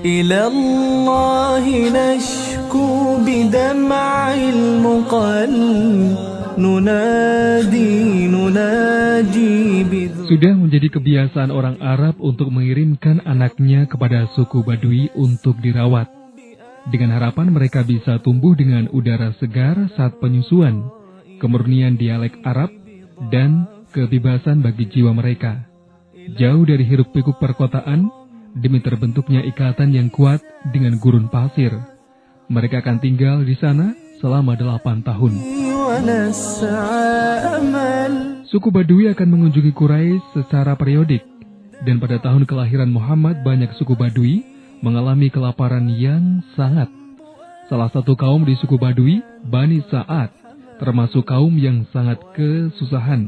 إلى الله نشكو بدمع المقل Sudah menjadi kebiasaan orang Arab untuk mengirimkan anaknya kepada suku Badui untuk dirawat, dengan harapan mereka bisa tumbuh dengan udara segar saat penyusuan, kemurnian dialek Arab, dan kebebasan bagi jiwa mereka. Jauh dari hiruk-pikuk perkotaan, demi terbentuknya ikatan yang kuat dengan gurun pasir, mereka akan tinggal di sana selama 8 tahun. Suku Badui akan mengunjungi Quraisy secara periodik, dan pada tahun kelahiran Muhammad banyak suku Badui mengalami kelaparan yang sangat. Salah satu kaum di suku Badui, Bani Sa'ad, termasuk kaum yang sangat kesusahan.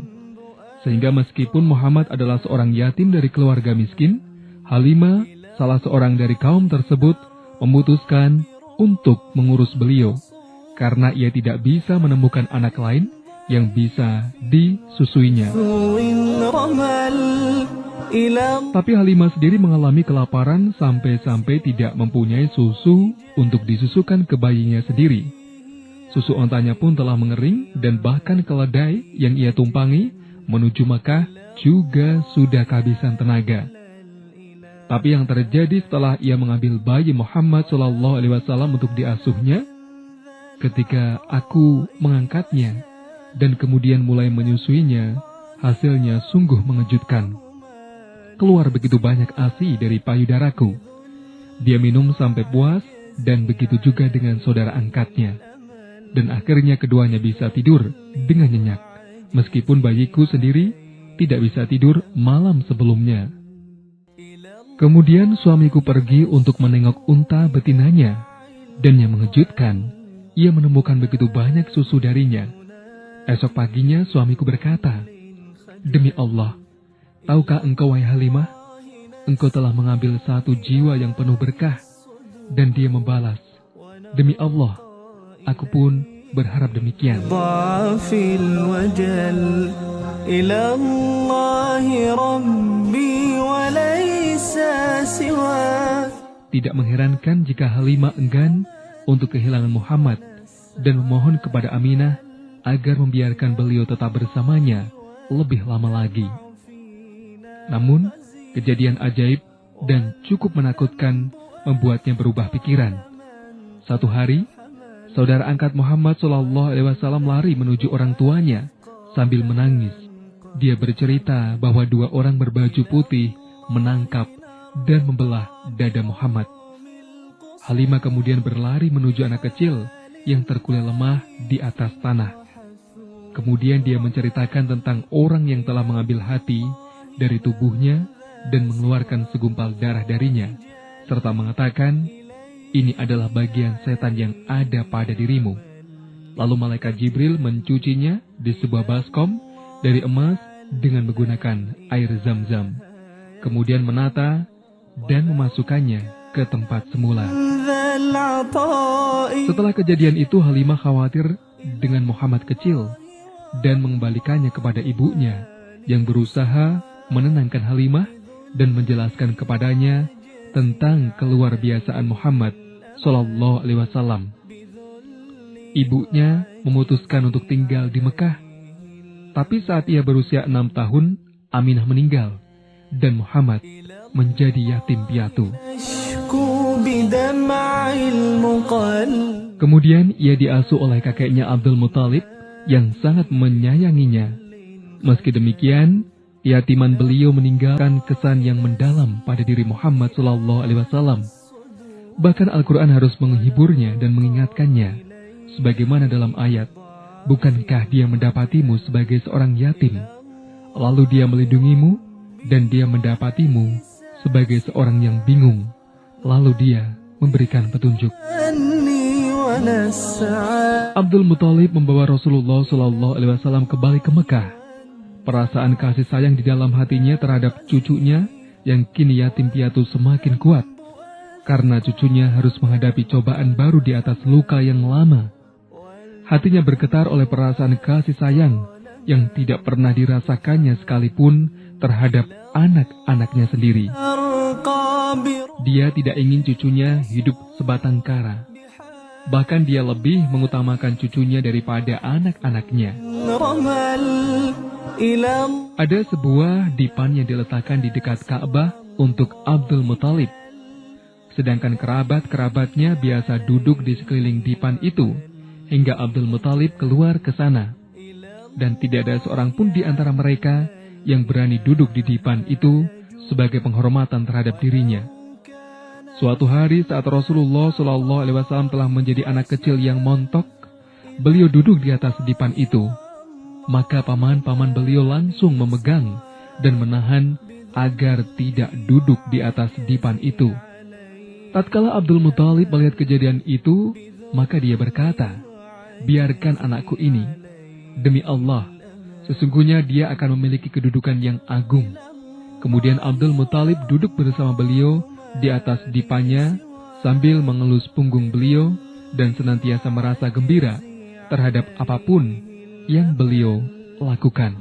Sehingga meskipun Muhammad adalah seorang yatim dari keluarga miskin, Halimah, salah seorang dari kaum tersebut, memutuskan untuk mengurus beliau, karena ia tidak bisa menemukan anak lain yang bisa disusuinya. Tapi Halimah sendiri mengalami kelaparan sampai-sampai tidak mempunyai susu untuk disusukan ke bayinya sendiri. Susu ontanya pun telah mengering dan bahkan keledai yang ia tumpangi menuju Mekah juga sudah kehabisan tenaga. Tapi yang terjadi setelah ia mengambil bayi Muhammad SAW untuk diasuhnya, ketika aku mengangkatnya dan kemudian mulai menyusuinya, hasilnya sungguh mengejutkan. Keluar begitu banyak ASI dari payudaraku. Dia minum sampai puas dan begitu juga dengan saudara angkatnya. Dan akhirnya keduanya bisa tidur dengan nyenyak, meskipun bayiku sendiri tidak bisa tidur malam sebelumnya. Kemudian suamiku pergi untuk menengok unta betinanya, dan yang mengejutkan, ia menemukan begitu banyak susu darinya. Esok paginya suamiku berkata, "Demi Allah, tahukah engkau wahai Halimah, engkau telah mengambil satu jiwa yang penuh berkah." Dan dia membalas, "Demi Allah, aku pun berharap demikian." Tidak mengherankan jika Halimah enggan untuk kehilangan Muhammad dan memohon kepada Aminah agar membiarkan beliau tetap bersamanya lebih lama lagi. Namun, kejadian ajaib dan cukup menakutkan membuatnya berubah pikiran. Satu hari, saudara angkat Muhammad SAW lari menuju orang tuanya sambil menangis. Dia bercerita bahwa 2 orang berbaju putih menangkap dan membelah dada Muhammad. Halimah kemudian berlari menuju anak kecil yang terkulai lemah di atas tanah. Kemudian dia menceritakan tentang orang yang telah mengambil hati dari tubuhnya dan mengeluarkan segumpal darah darinya, serta mengatakan, "Ini adalah bagian setan yang ada pada dirimu." Lalu malaikat Jibril mencucinya di sebuah baskom dari emas dengan menggunakan air Zam-Zam, kemudian menata dan memasukkannya ke tempat semula. Setelah kejadian itu, Halimah khawatir dengan Muhammad kecil dan mengembalikannya kepada ibunya yang berusaha menenangkan Halimah dan menjelaskan kepadanya tentang keluar biasaan Muhammad SAW. Ibunya memutuskan untuk tinggal di Mekah, tapi saat ia berusia 6 tahun, Aminah meninggal dan Muhammad menjadi yatim piatu. Kemudian ia diasuh oleh kakeknya Abdul Muthalib yang sangat menyayanginya. Meski demikian, yatiman beliau meninggalkan kesan yang mendalam pada diri Muhammad SAW. Bahkan Al-Quran harus menghiburnya dan mengingatkannya, sebagaimana dalam ayat, "Bukankah dia mendapatimu sebagai seorang yatim, lalu dia melindungimu, dan dia mendapatimu sebagai seorang yang bingung, lalu dia memberikan petunjuk." Abdul Muthalib membawa Rasulullah SAW kembali ke Mekah. Perasaan kasih sayang di dalam hatinya terhadap cucunya yang kini yatim piatu semakin kuat, karena cucunya harus menghadapi cobaan baru di atas luka yang lama. Hatinya bergetar oleh perasaan kasih sayang yang tidak pernah dirasakannya sekalipun terhadap anak-anaknya sendiri. Dia tidak ingin cucunya hidup sebatang kara. Bahkan dia lebih mengutamakan cucunya daripada anak-anaknya. Ada sebuah dipan yang diletakkan di dekat Ka'bah untuk Abdul Muthalib. Sedangkan kerabat-kerabatnya biasa duduk di sekeliling dipan itu hingga Abdul Muthalib keluar ke sana. Dan tidak ada seorang pun di antara mereka yang berani duduk di dipan itu sebagai penghormatan terhadap dirinya. Suatu hari saat Rasulullah SAW telah menjadi anak kecil yang montok, beliau duduk di atas dipan itu. Maka paman-paman beliau langsung memegang dan menahan agar tidak duduk di atas dipan itu. Tatkala Abdul Muthalib melihat kejadian itu, maka dia berkata, "Biarkan anakku ini. Demi Allah, sesungguhnya dia akan memiliki kedudukan yang agung." Kemudian Abdul Muthalib duduk bersama beliau di atas dipannya sambil mengelus punggung beliau dan senantiasa merasa gembira terhadap apapun yang beliau lakukan.